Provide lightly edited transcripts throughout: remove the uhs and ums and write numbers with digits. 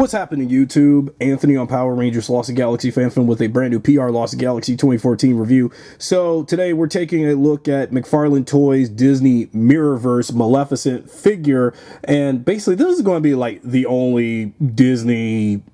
What's happening, YouTube? Anthony on Power Rangers Lost Galaxy FanFilm with a brand new PRLostGalaxy 2014 review. So today we're taking a look at McFarlane Toys Disney Mirrorverse Maleficent figure, and basically this is going to be like the only Disney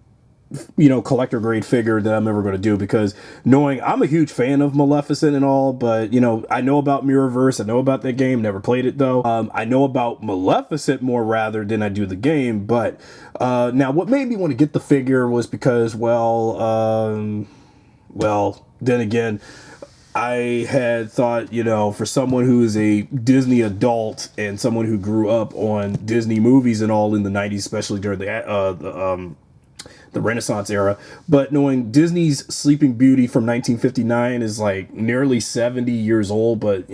collector grade figure that I'm ever going to do, because knowing I'm a huge fan of Maleficent and all, but I know about Mirrorverse, I know about that game, never played it though. I know about Maleficent more rather than I do the game, but now what made me want to get the figure was because, well, then again, I had thought, for someone who is a Disney adult and someone who grew up on Disney movies and all in the 90s, especially during the Renaissance era, but knowing Disney's Sleeping Beauty from 1959 is like nearly 70 years old, but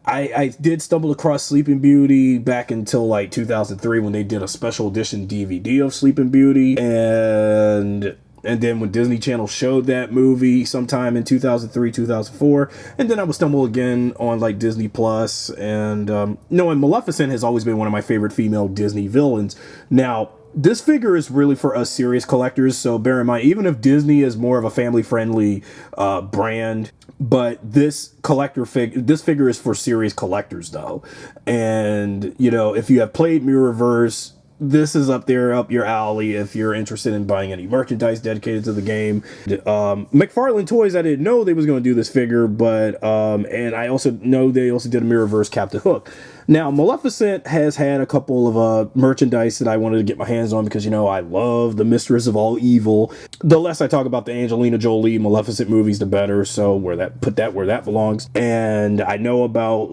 I did stumble across Sleeping Beauty back until like 2003 when they did a special edition DVD of Sleeping Beauty, and then when Disney Channel showed that movie sometime in 2003, 2004, and then I would stumble again on like Disney Plus, and knowing Maleficent has always been one of my favorite female Disney villains. Now, this figure is really for us serious collectors, so bear in mind, even if Disney is more of a family-friendly brand, but this figure is for serious collectors though. And if you have played Mirrorverse, this is up your alley if you're interested in buying any merchandise dedicated to the game. McFarlane Toys, I didn't know they was going to do this figure, but and I also know they also did a Mirrorverse Captain Hook. Now, Maleficent has had a couple of merchandise that I wanted to get my hands on because, I love the Mistress of All Evil. The less I talk about the Angelina Jolie Maleficent movies, the better. So put that where that belongs. And I know about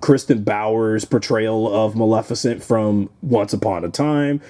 Kristen Bauer's portrayal of Maleficent from Once Upon a Time,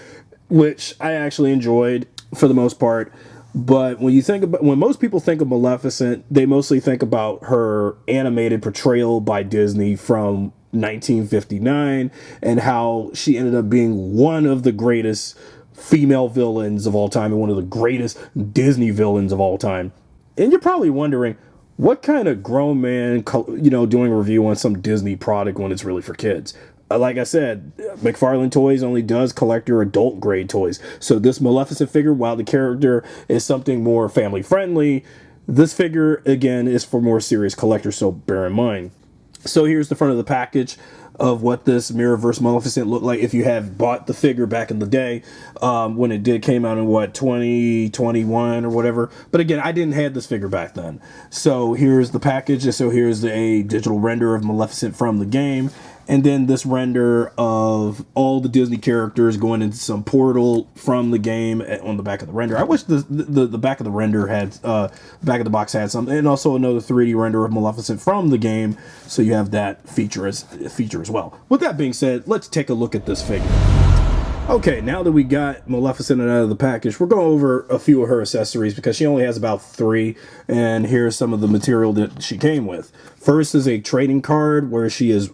which I actually enjoyed for the most part. But when most people think of Maleficent, they mostly think about her animated portrayal by Disney from 1959 and how she ended up being one of the greatest female villains of all time and one of the greatest Disney villains of all time. And you're probably wondering, what kind of grown man, doing a review on some Disney product when it's really for kids? Like I said, McFarlane Toys only does collector adult grade toys. So this Maleficent figure, while the character is something more family friendly, this figure, again, is for more serious collectors, so bear in mind. So here's the front of the package of what this Mirrorverse Maleficent looked like if you have bought the figure back in the day, when it came out in 2021 or whatever. But again, I didn't have this figure back then. So here's the package. So here's a digital render of Maleficent from the game, and then this render of all the Disney characters going into some portal from the game on the back of the render. I wish the back of the render had, back of the box had something, and also another 3D render of Maleficent from the game, so you have that feature as well. With that being said, let's take a look at this figure. Okay, now that we got Maleficent out of the package, we're going over a few of her accessories because she only has about 3, and here's some of the material that she came with. First is a trading card where she is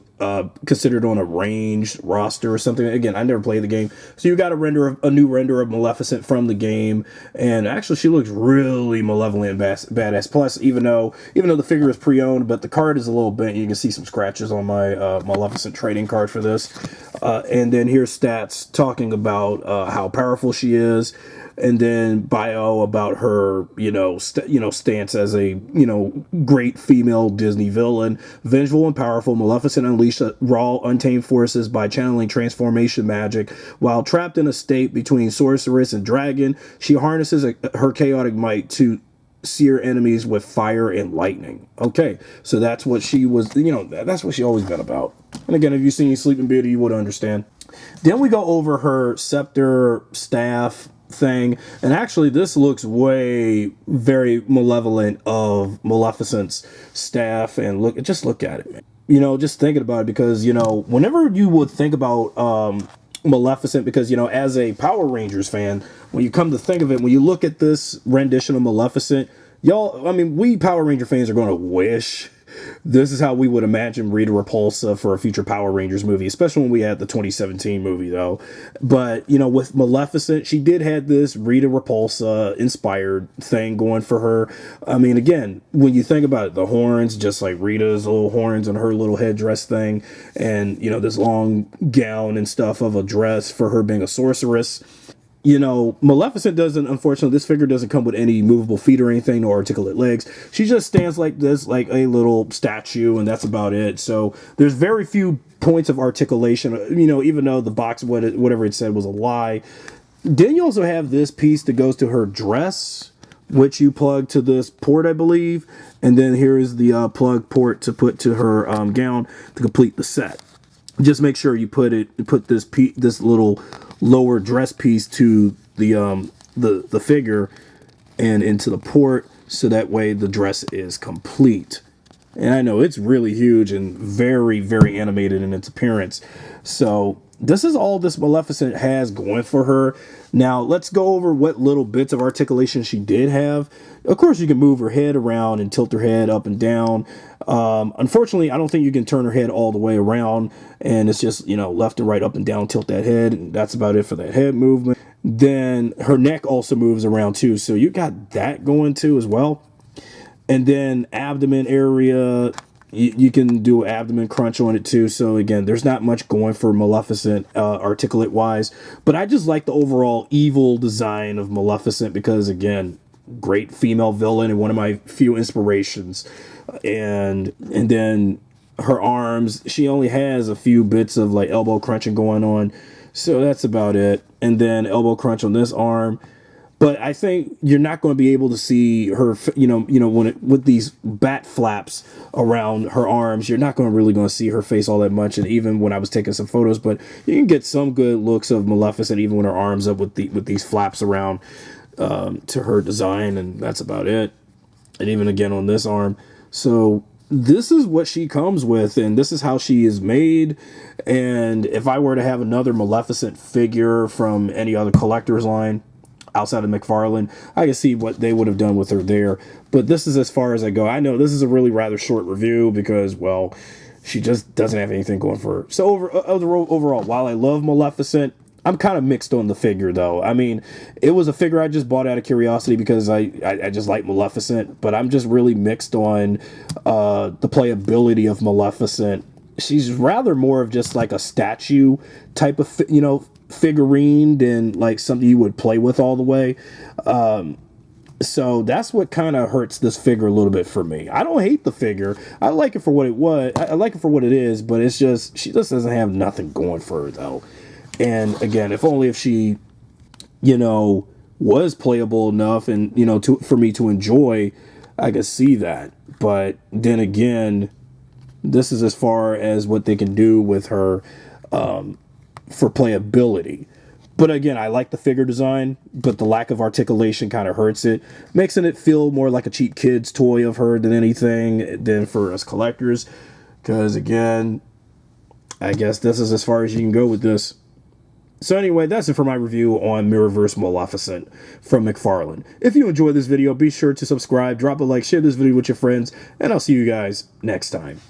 considered on a ranged roster or something. Again, I never played the game, so you got a new render of Maleficent from the game, and actually she looks really malevolent and badass. Plus, even though the figure is pre-owned, but the card is a little bent, you can see some scratches on my Maleficent trading card for this. And then here's stats talking about how powerful she is, and then bio about her, stance as a, great female Disney villain. Vengeful and powerful, Maleficent unleashed raw, untamed forces by channeling transformation magic. While trapped in a state between sorceress and dragon, she harnesses her chaotic might to sear enemies with fire and lightning. Okay, so that's what she was, that's what she always been about. And again, if you've seen Sleeping Beauty, you would understand. Then we go over her scepter, staff thing, and actually this looks very malevolent of Maleficent's staff, and just look at it, man. Just thinking about it, because whenever you would think about Maleficent, because as a Power Rangers fan, when you come to think of it, when you look at this rendition of Maleficent, we Power Ranger fans are going to wish this is how we would imagine Rita Repulsa for a future Power Rangers movie, especially when we had the 2017 movie, though. But, you know, with Maleficent, she did have this Rita Repulsa inspired thing going for her. I mean, again, when you think about it, the horns, just like Rita's little horns on her little headdress thing, and, you know, this long gown and stuff of a dress for her being a sorceress. You know, Maleficent doesn't, unfortunately, this figure doesn't come with any movable feet or anything, no articulate legs. She just stands like this, like a little statue, and that's about it. So there's very few points of articulation, you know, even though the box, whatever it said was a lie. Then you also have this piece that goes to her dress, which you plug to this port, I believe. And then here is the plug port to put to her gown to complete the set. Just make sure you put this little lower dress piece to the figure and into the port, so that way the dress is complete. And I know it's really huge and very, very animated in its appearance. So this is all this Maleficent has going for her. Now let's go over what little bits of articulation she did have. Of course, you can move her head around and tilt her head up and down. Unfortunately, I don't think you can turn her head all the way around, and it's just, you know, left and right, up and down, tilt that head, and that's about it for that head movement. Then her neck also moves around too, so you got that going too as well. And then abdomen area, you can do abdomen crunch on it too. So again, there's not much going for Maleficent articulate wise, but I just like the overall evil design of Maleficent because, again, great female villain and one of my few inspirations. And then her arms, she only has a few bits of like elbow crunching going on, so that's about it. And then elbow crunch on this arm. But I think you're not going to be able to see her, with these bat flaps around her arms, you're not going to see her face all that much. And even when I was taking some photos, but you can get some good looks of Maleficent even when her arms up with these flaps around to her design, and that's about it. And even again on this arm. So this is what she comes with, and this is how she is made. And if I were to have another Maleficent figure from any other collector's line outside of McFarlane, I can see what they would have done with her there. But this is as far as I go. I know this is a really rather short review because, well, she just doesn't have anything going for her. So overall, while I love Maleficent, I'm kind of mixed on the figure, though. I mean, it was a figure I just bought out of curiosity because I just like Maleficent, but I'm just really mixed on the playability of Maleficent. She's rather more of just like a statue type of, figurine than like something you would play with all the way. So that's what kind of hurts this figure a little bit for me. I don't hate the figure. I like it for what it was. I like it for what it is, but it's just, she just doesn't have nothing going for her, though. And again, if she, was playable enough and, for me to enjoy, I could see that. But then again, this is as far as what they can do with her for playability. But again, I like the figure design, but the lack of articulation kind of hurts it, making it feel more like a cheap kid's toy of her than anything than for us collectors. Because again, I guess this is as far as you can go with this. So anyway, that's it for my review on Mirrorverse Maleficent from McFarlane. If you enjoyed this video, be sure to subscribe, drop a like, share this video with your friends, and I'll see you guys next time.